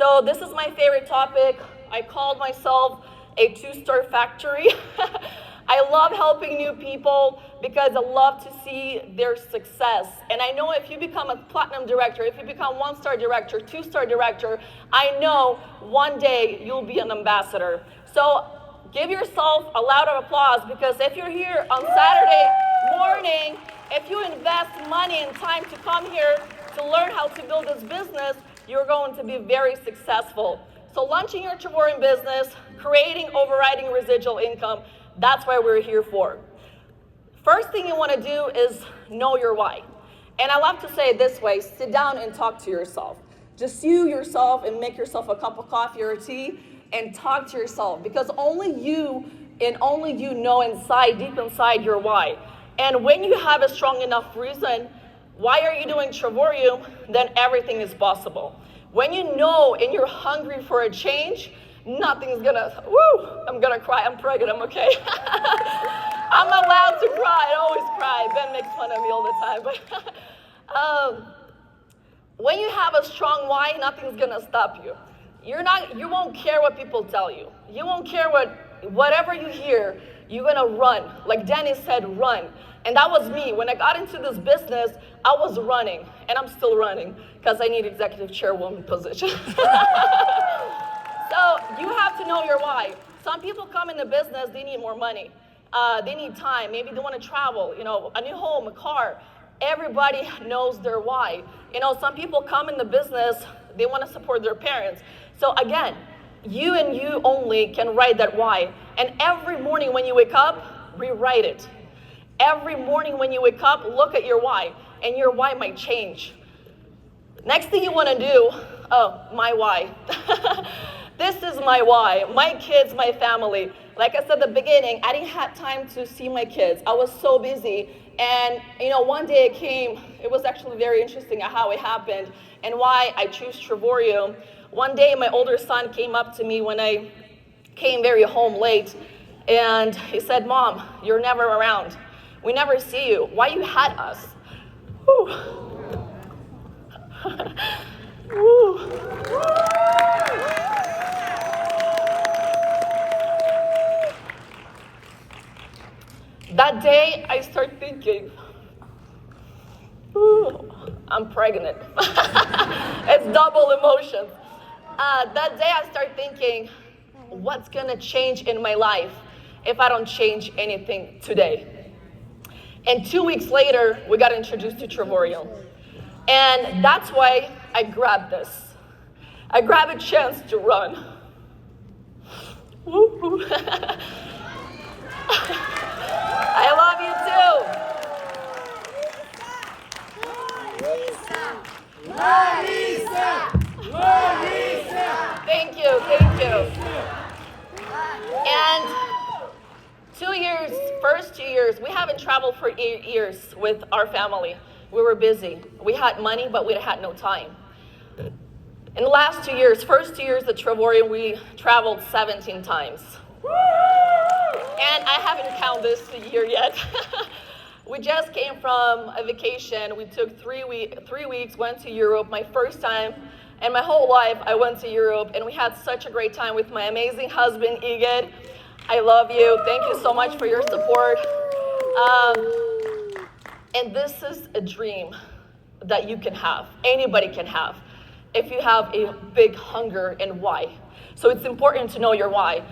So this is my favorite topic. I called myself a two-star factory. I love helping new people because I love to see their success. And I know if you become a platinum director, if you become one-star director, two-star director, I know one day you'll be an ambassador. So give yourself a loud applause, because if you're here on Saturday morning, if you invest money and time to come here to learn how to build this business, you're going to be very successful. So launching your Trevorian business, creating overriding residual income, that's what we're here for. First thing you want to do is know your why. And I love to say it this way: sit down and talk to yourself. Just you yourself and make yourself a cup of coffee or tea and talk to yourself, because only you know inside, deep inside, your why. And when you have a strong enough reason, why are you doing Trevorium, then everything is possible. When you know and you're hungry for a change, nothing's gonna, I'm gonna cry, I'm pregnant, I'm okay. I'm allowed to cry, I always cry. Ben makes fun of me all the time. But when you have a strong why, nothing's gonna stop you. You won't care what people tell you. You won't care whatever you hear, you're gonna run. Like Danny said, run. And that was me. When I got into this business, I was running, and I'm still running because I need executive chairwoman position. So you have to know your why. Some people come in the business, they need more money. They need time. Maybe they want to travel, a new home, a car. Everybody knows their why. Some people come in the business, they want to support their parents. So again, you and you only can write that why. And every morning when you wake up, rewrite it. Every morning when you wake up, look at your why, and your why might change. Next thing you want to do, my why. This is my why. My kids, my family. Like I said at the beginning, I didn't have time to see my kids. I was so busy. And one day it came. It was actually very interesting how it happened and why I choose Trevorium. One day my older son came up to me when I came very home late, and he said, "Mom, you're never around. We never see you. Why you had us?" Whew. Whew. That day, I start thinking, I'm pregnant. It's double emotions. That day, I start thinking, what's gonna change in my life if I don't change anything today? And 2 weeks later, we got introduced to Trevorium. And that's why I grabbed this. I grabbed a chance to run. I love you too. Larisa. Thank you. And 2 years, first 2 years, we haven't traveled for 8 years with our family. We were busy. We had money, but we had no time. In the last 2 years, first 2 years at Trevorium, we traveled 17 times. And I haven't counted this year yet. We just came from a vacation. We took 3 weeks, went to Europe, my first time. And my whole life, I went to Europe, and we had such a great time with my amazing husband, Egid. I love you. Thank you so much for your support. And this is a dream that you can have. Anybody can have if you have a big hunger and why. So it's important to know your why.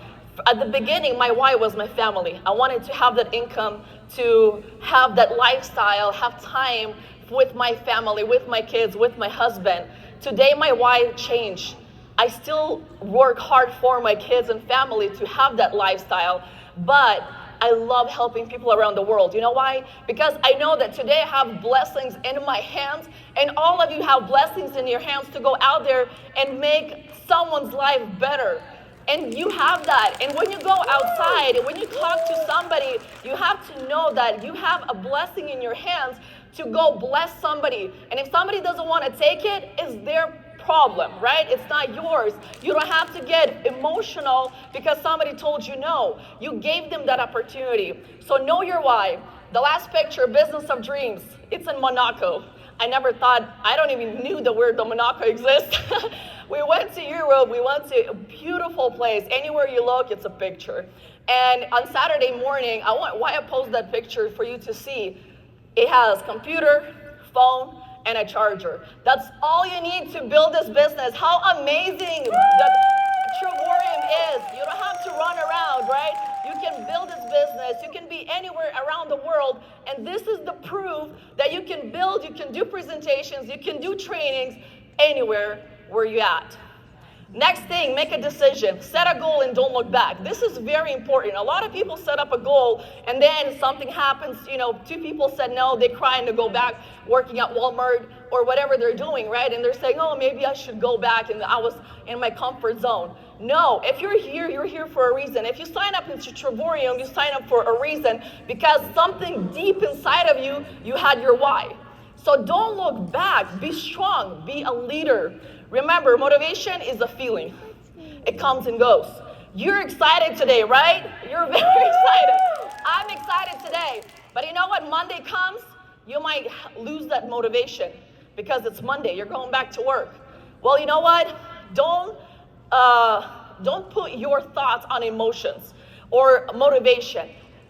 At the beginning, my why was my family. I wanted to have that income, to have that lifestyle, have time with my family, with my kids, with my husband. Today, my why changed. I still work hard for my kids and family to have that lifestyle, but I love helping people around the world. You know why? Because I know that today I have blessings in my hands, and all of you have blessings in your hands to go out there and make someone's life better. And you have that. And when you go outside, and when you talk to somebody, you have to know that you have a blessing in your hands to go bless somebody. And if somebody doesn't want to take it, it's their problem, right? It's not yours. You don't have to get emotional because somebody told you no. You gave them that opportunity. So know your why. The last picture, Business of Dreams, it's in Monaco. I never thought, I don't even knew the word Monaco exists. We went to Europe. Europe. We went to a beautiful place. Anywhere you look, it's a picture. And on Saturday morning, why I posted that picture for you to see. It has computer, phone, and a charger. That's all you need to build this business. How amazing that Trevorium is. You don't have to run around, right? You can build this business. You can be anywhere around the world. And this is the proof that you can build, you can do presentations, you can do trainings anywhere where you're at. Next thing, make a decision. Set a goal and don't look back. This is very important. A lot of people set up a goal and then something happens, two people said no, they cry and they go back working at Walmart or whatever they're doing, right? And they're saying, oh, maybe I should go back and I was in my comfort zone. No, if you're here for a reason. If you sign up into Trevorium, you sign up for a reason because something deep inside of you, you had your why. So don't look back. Be strong. Be a leader. Remember, motivation is a feeling. It comes and goes. You're excited today, right? You're very excited. I'm excited today. But you know what? Monday comes, you might lose that motivation because it's Monday. You're going back to work. Well, you know what? Don't put your thoughts on emotions or motivation.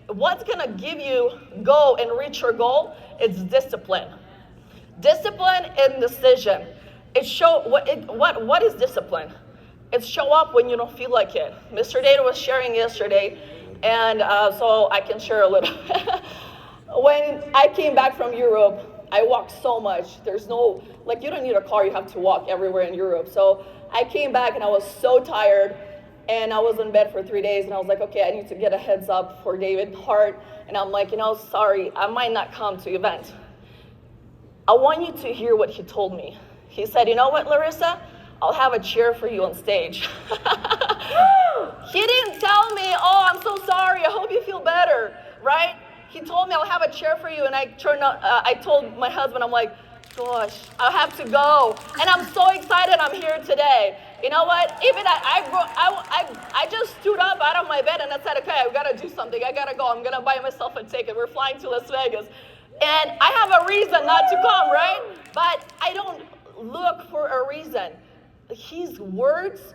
What's going to give you go and reach your goal? It's discipline. Discipline and decision. What is discipline? It's show up when you don't feel like it. Mr. Data was sharing yesterday, and so I can share a little. When I came back from Europe, I walked so much. There's no, you don't need a car, you have to walk everywhere in Europe. So I came back and I was so tired, and I was in bed for 3 days, and I was like, okay, I need to get a heads up for David Hart. And I'm like, sorry, I might not come to event. I want you to hear what he told me. He said, you know what, Larisa? I'll have a chair for you on stage. He didn't tell me, oh, I'm so sorry, I hope you feel better, right? He told me I'll have a chair for you, and I told my husband, I'm like, gosh, I have to go. And I'm so excited I'm here today. You know what? Even I just stood up out of my bed and I said, okay, I've got to do something. I got to go. I'm going to buy myself a ticket. We're flying to Las Vegas. And I have a reason not to come, right? But I don't look for a reason. His words,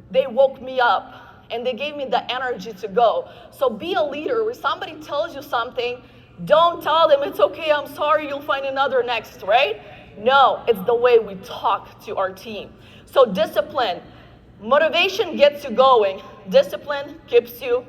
they woke me up and they gave me the energy to go. So be a leader. When somebody tells you something, don't tell them it's okay, I'm sorry, you'll find another next, right? No, it's the way we talk to our team. So discipline. Motivation gets you going. Discipline keeps you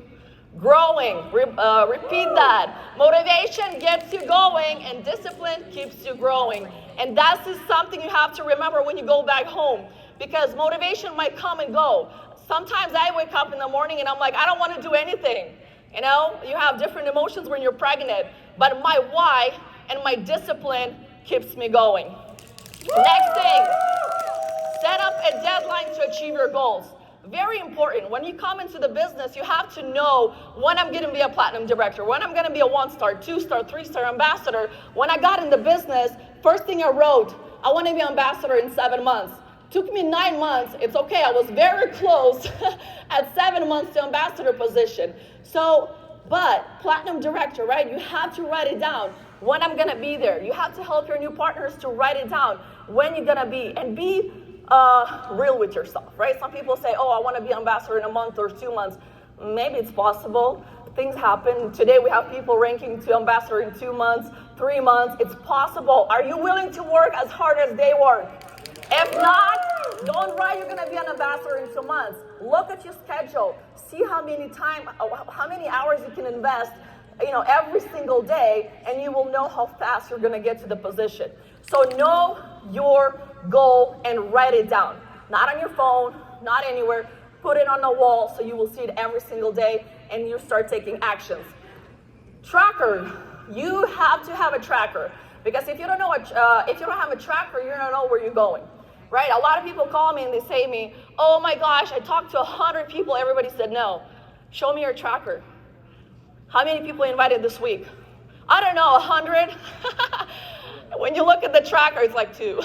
growing. Repeat that. Motivation gets you going and discipline keeps you growing. And that is something you have to remember when you go back home, because motivation might come and go. Sometimes I wake up in the morning and I'm like, I don't want to do anything. You have different emotions when you're pregnant, but my why and my discipline keeps me going. Next thing, set up a deadline to achieve your goals. Very important. When you come into the business, you have to know when I'm going to be a platinum director, when I'm going to be a 1-star, 2-star, 3-star ambassador. When I got in the business, first thing I wrote, I want to be ambassador in 7 months. Took me 9 months. It's okay. I was very close at 7 months to ambassador position. So, but platinum director, right? You have to write it down. When I'm going to be there. You have to help your new partners to write it down. When you're going to be. And be real with yourself, right? Some people say, oh, I want to be ambassador in a month or 2 months. Maybe it's possible. Things happen. Today we have people ranking to ambassador in 2 months, 3 months. It's possible. Are you willing to work as hard as they work? If not, don't write you're going to be an ambassador in 2 months. Look at your schedule. See how many hours you can invest, every single day, and you will know how fast you're going to get to the position. So know your goal and write it down. Not on your phone, not anywhere. Put it on the wall so you will see it every single day and you start taking actions. Tracker. You have to have a tracker, because if you don't have a tracker, you don't know where you're going. Right? A lot of people call me and they say to me, oh my gosh, I talked to 100 people, everybody said no. Show me your tracker. How many people invited this week? I don't know, 100? When you look at the tracker, it's like 2.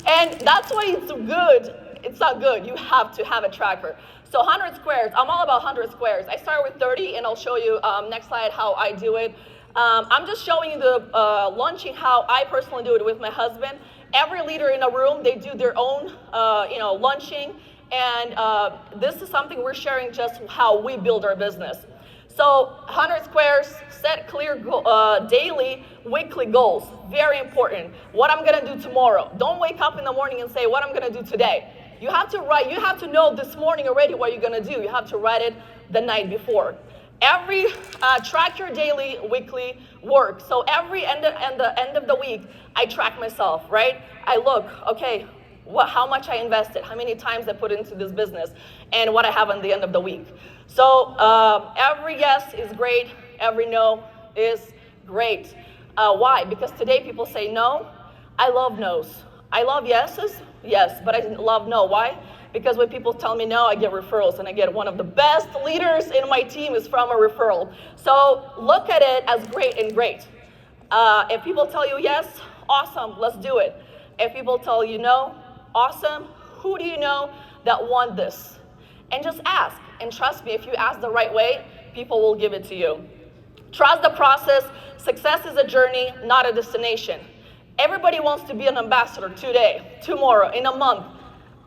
And that's why it's good. It's not good. You have to have a tracker. So 100 squares. I'm all about 100 squares. I start with 30, and I'll show you next slide how I do it. I'm just showing you the launching how I personally do it with my husband. Every leader in a room, they do their own, launching, And this is something we're sharing, just how we build our business. So 100 squares, set clear daily, weekly goals. Very important. What I'm gonna do tomorrow. Don't wake up in the morning and say, what I'm gonna do today. You have to write, you have to know this morning already what you're gonna do. You have to write it the night before. Track your daily, weekly work. So every end of the week, I track myself, right? I look, okay, how much I invested, how many times I put into this business, and what I have on the end of the week. So every yes is great, every no is great. Why? Because today people say no. I love no's. I love yeses, yes, but I love no. Why? Because when people tell me no, I get referrals, and I get one of the best leaders in my team is from a referral. So look at it as great and great. If people tell you yes, awesome, let's do it. If people tell you no, awesome, who do you know that want this? And just ask, and trust me, if you ask the right way, people will give it to you. Trust the process. Success is a journey, not a destination. Everybody wants to be an ambassador today, tomorrow, in a month,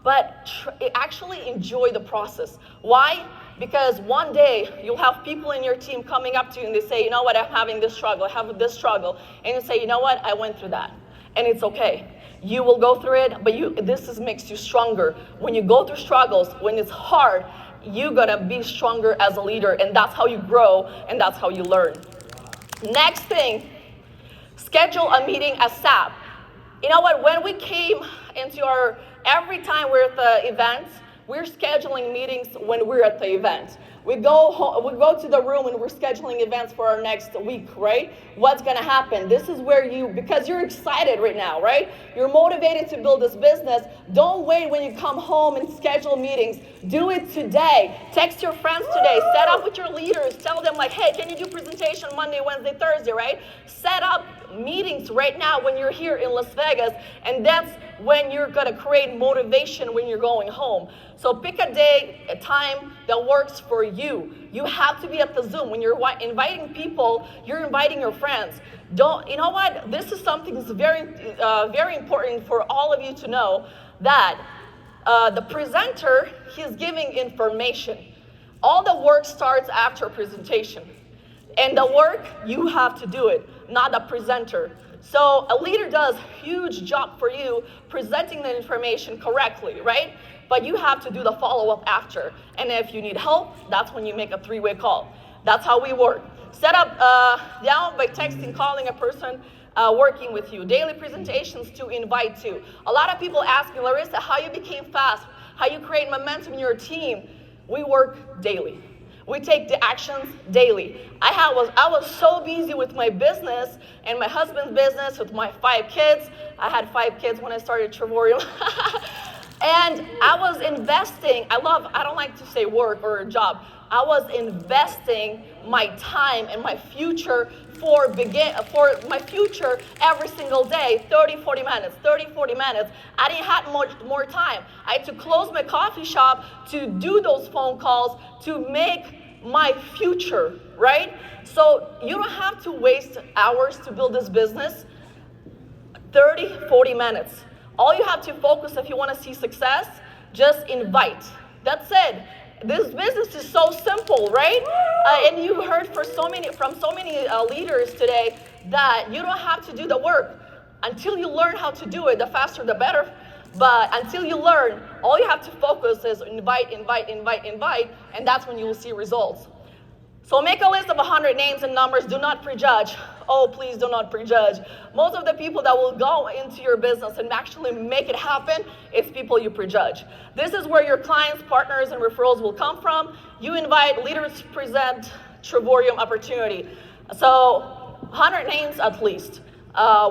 but actually enjoy the process. Why? Because one day you'll have people in your team coming up to you and they say, you know what, I'm having this struggle, I have this struggle. And you say, you know what, I went through that. And it's okay. You will go through it, but this makes you stronger. When you go through struggles, when it's hard, you're gonna be stronger as a leader, and that's how you grow, and that's how you learn. Next thing, schedule a meeting ASAP. You know what, when we came into every time we're at the event, we're scheduling meetings when we're at the event. We go to the room and we're scheduling events for our next week, right? What's gonna happen? This is where because you're excited right now, right? You're motivated to build this business. Don't wait when you come home and schedule meetings. Do it today. Text your friends today. Set up with your leaders. Tell them like, hey, can you do presentation Monday, Wednesday, Thursday, right? Set up meetings right now when you're here in Las Vegas, and that's when you're gonna create motivation when you're going home. So pick a day, a time that works for you. You have to be at the Zoom. When you're inviting people, you're inviting your friends. You know what? This is something that's very important for all of you to know, that the presenter, he's giving information. All the work starts after presentation. And the work, you have to do it, not the presenter. So a leader does a huge job for you presenting the information correctly, right? But you have to do the follow-up after. And if you need help, that's when you make a three-way call. That's how we work. Set up down by texting, calling a person working with you. Daily presentations to invite to. A lot of people ask me, Larisa, how you became fast, how you create momentum in your team. We work daily. We take the actions daily. I was so busy with my business and my husband's business with my 5 kids. I had 5 kids when I started Trevorium. And I was investing. I don't like to say work or a job. I was investing my time and my future for my future every single day, 30, 40 minutes. I didn't have much more time. I had to close my coffee shop to do those phone calls to make my future, right? So you don't have to waste hours to build this business. 30, 40 minutes. All you have to focus if you want to see success, just invite. That's it. This business is so simple, right? And you heard from so many leaders today that you don't have to do the work. Until you learn how to do it, the faster the better. But until you learn, all you have to focus is invite, and that's when you will see results. So make a list of 100 names and numbers. Do not prejudge. Oh, please do not prejudge. Most of the people that will go into your business and actually make it happen, it's people you prejudge. This is where your clients, partners, and referrals will come from. You invite leaders to present Trevorium opportunity. So 100 names at least.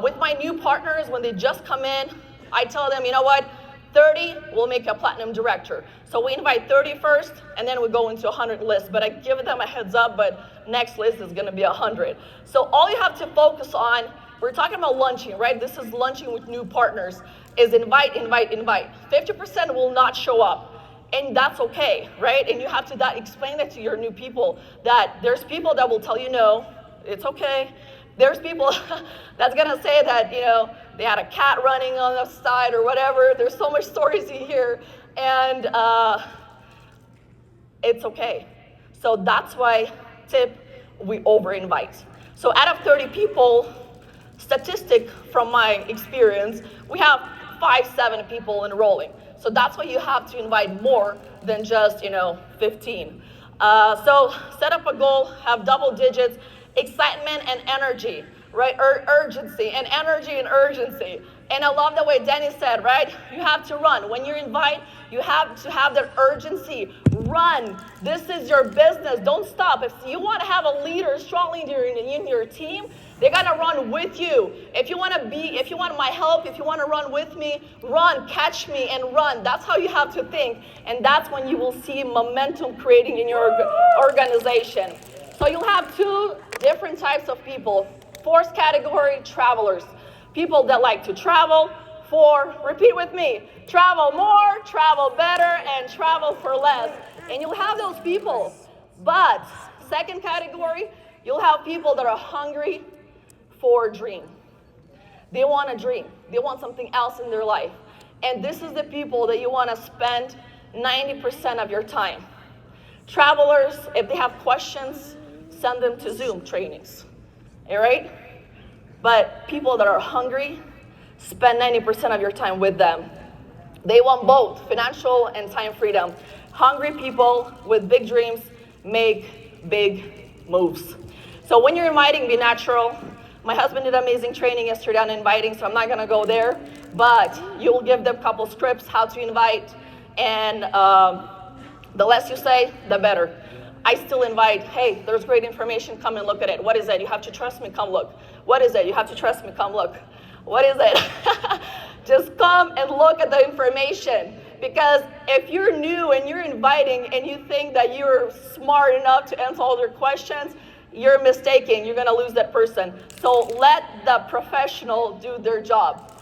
With my new partners, when they just come in, I tell them, you know what? 30 will make a platinum director. So we invite 30 first, and then we go into 100 list. But I give them a heads up, but next list is gonna be 100. So all you have to focus on, we're talking about launching, right? This is launching with new partners, is invite. 50% will not show up. And that's okay, right? And you have to explain that to your new people, that there's people that will tell you no, it's okay. There's people that's gonna say that, they had a cat running on the side or whatever. There's so much stories you hear and it's okay. So that's why, tip, we over invite. So out of 30 people, statistic from my experience, we have 5, 7 people enrolling. So that's why you have to invite more than just 15. So set up a goal, have double digits, excitement and energy, right? Urgency and energy and urgency. And I love the way Danny said, right? You have to run. When you invite, you have to have that urgency. Run. This is your business. Don't stop. If you want to have a leader, strong leader in your team, they gotta run with you. If you want my help, if you want to run with me, run, catch me and run. That's how you have to think. And that's when you will see momentum creating in your organization. So you'll have 2 different types of people. Fourth category, travelers. People that like to travel. 4, repeat with me, travel more, travel better, and travel for less. And you'll have those people. But second category, you'll have people that are hungry for a dream. They want a dream. They want something else in their life. And this is the people that you want to spend 90% of your time. Travelers, if they have questions, send them to Zoom trainings. All right? But people that are hungry, spend 90% of your time with them. They want both financial and time freedom. Hungry people with big dreams make big moves. So when you're inviting, be natural. My husband did amazing training yesterday on inviting, so I'm not gonna go there, but you'll give them a couple scripts how to invite, and the less you say, the better. I still invite, hey, there's great information, come and look at it. What is it? You have to trust me, come look. What is it? You have to trust me, come look. What is it? Just come and look at the information. Because if you're new and you're inviting and you think that you're smart enough to answer all their questions, you're mistaken. You're gonna lose that person. So let the professional do their job.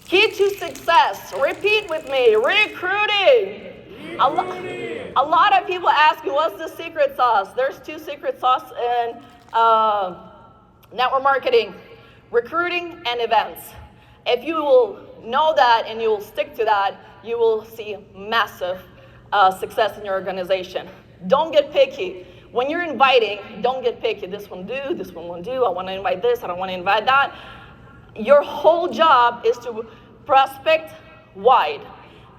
Key to success, repeat with me, recruiting. A lot of people ask me, what's the secret sauce? There's 2 secret sauce in network marketing, recruiting and events. If you will know that and you will stick to that, you will see massive success in your organization. Don't get picky. When you're inviting, don't get picky. This one do, this one won't do. I want to invite this, I don't want to invite that. Your whole job is to prospect wide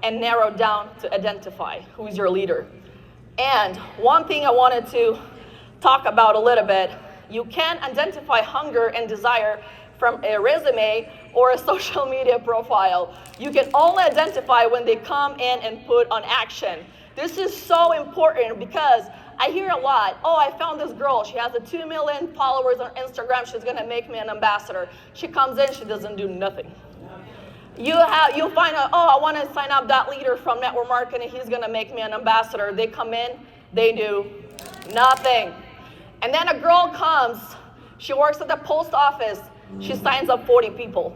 and narrow down to identify who's your leader. And one thing I wanted to talk about a little bit, you can't identify hunger and desire from a resume or a social media profile. You can only identify when they come in and put on action. This is so important because I hear a lot, oh, I found this girl. She has 2 million followers on Instagram. She's gonna make me an ambassador. She comes in, she doesn't do nothing. You'll find out, oh, I wanna sign up that leader from network marketing. He's gonna make me an ambassador. They come in, they do nothing. And then a girl comes, she works at the post office. She signs up 40 people,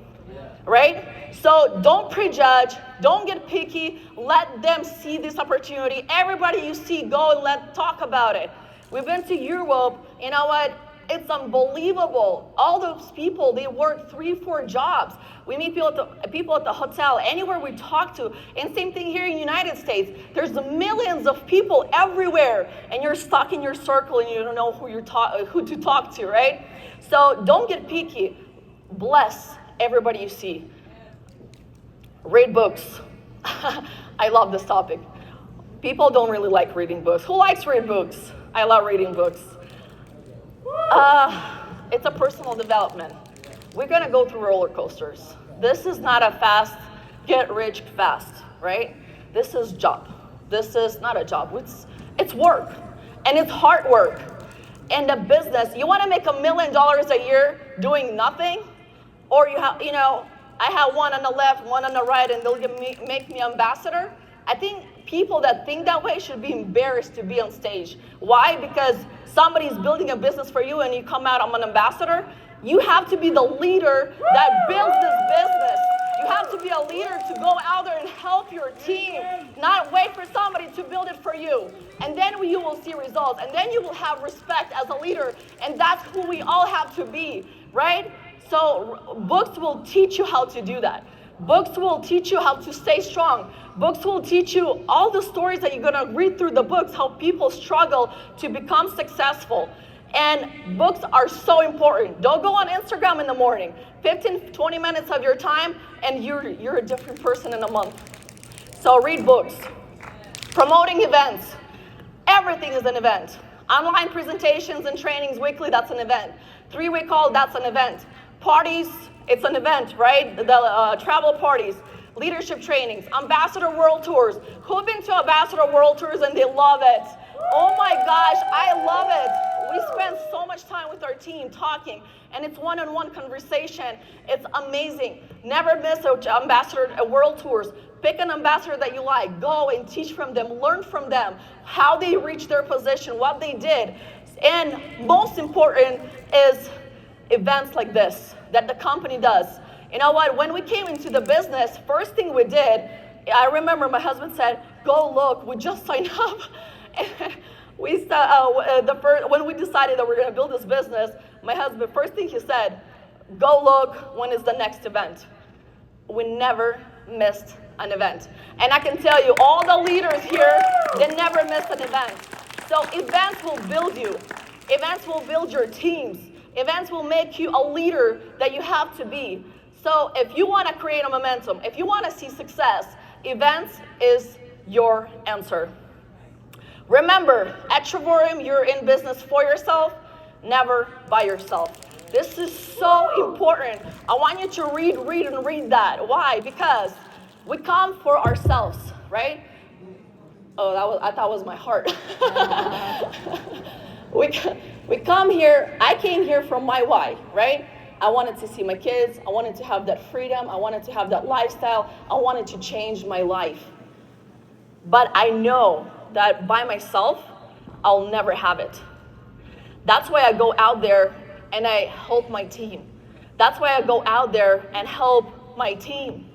right? So don't prejudge, don't get picky, let them see this opportunity. Everybody you see, go and talk about it. We've been to Europe, you know what? It's unbelievable. All those people, they work 3-4 jobs. We meet people at the hotel, anywhere we talk to. And same thing here in the United States. There's millions of people everywhere, and you're stuck in your circle and you don't know who to talk to, right? So don't get picky. Bless everybody you see. Read books. I love this topic. People don't really like reading books. Who likes reading books? I love reading books. It's a personal development. We're gonna go through roller coasters. This is not a fast, get rich fast, right? This is job. This is not a job. It's work, and it's hard work. And the business, you wanna make $1 million a year doing nothing? Or I have one on the left, one on the right, and they'll make me ambassador? I think people that think that way should be embarrassed to be on stage. Why? Because somebody's building a business for you and you come out, I'm an ambassador. You have to be the leader that builds this business. You have to be a leader to go out there and help your team, not wait for somebody to build it for you. And then you will see results, and then you will have respect as a leader, and that's who we all have to be, right? So books will teach you how to do that. Books will teach you how to stay strong. Books will teach you all the stories that you're gonna read through the books, how people struggle to become successful. And books are so important. Don't go on Instagram in the morning. 15, 20 minutes of your time, and you're a different person in a month. So read books. Promoting events. Everything is an event. Online presentations and trainings weekly, that's an event. 3-week call, that's an event. Parties, it's an event, right? The travel parties, leadership trainings, ambassador world tours. Who've been to ambassador world tours and they love it? Oh my gosh, I love it. We spend so much time with our team talking, and it's one-on-one conversation. It's amazing. Never miss an ambassador world tours. Pick an ambassador that you like. Go and teach from them, learn from them, how they reached their position, what they did. And most important is events like this that the company does. You know what? When we came into the business, first thing we did, I remember my husband said, "Go look, we just signed up." When we decided that we're going to build this business, my husband, first thing he said, "Go look, when is the next event?" We never missed an event. And I can tell you, all the leaders here, they never miss an event. So events will build you. Events will build your teams. Events will make you a leader that you have to be. So if you want to create a momentum, if you want to see success, events is your answer. Remember, at Trevorium, you're in business for yourself, never by yourself. This is so important. I want you to read that. Why? Because we come for ourselves, right? Oh, I thought it was my heart. we come here, I came here from my why, right? I wanted to see my kids. I wanted to have that freedom. I wanted to have that lifestyle. I wanted to change my life. But I know that by myself, I'll never have it. That's why I go out there and I help my team. That's why I go out there and help my team,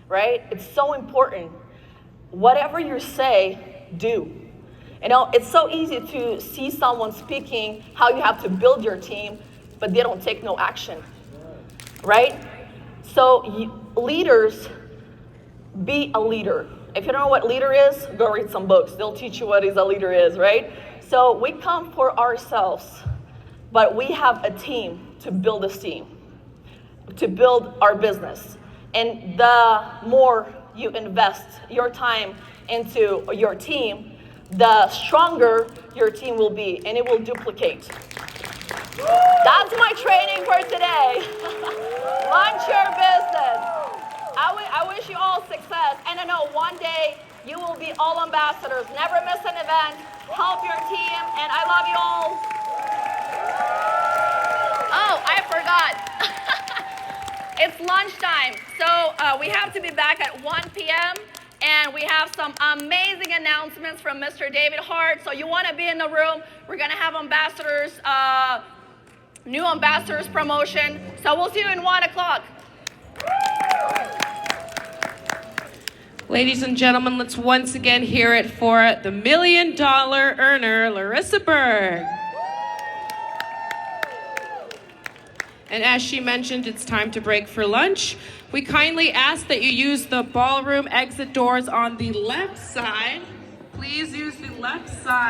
right? It's so important. Whatever you say, do. You know, it's so easy to see someone speaking how you have to build your team, but they don't take no action, right? So leaders, be a leader. If you don't know what leader is, go read some books. They'll teach you what a leader is, right? So we come for ourselves, but we have a team to build this team, to build our business. And the more you invest your time into your team, the stronger your team will be, and it will duplicate. That's my training for today. Launch your business. I wish you all success, and I know one day you will be all ambassadors. Never miss an event. Help your team, and I love you all. Oh, I forgot. It's lunchtime, so we have to be back at 1 p.m., and we have some amazing announcements from Mr. David Hart. So you want to be in the room. We're going to have ambassadors, new ambassadors promotion. So we'll see you in 1 o'clock. Ladies and gentlemen, let's once again hear it for the $1 million earner, Larisa Berg. And as she mentioned, it's time to break for lunch. We kindly ask that you use the ballroom exit doors on the left side. Please use the left side.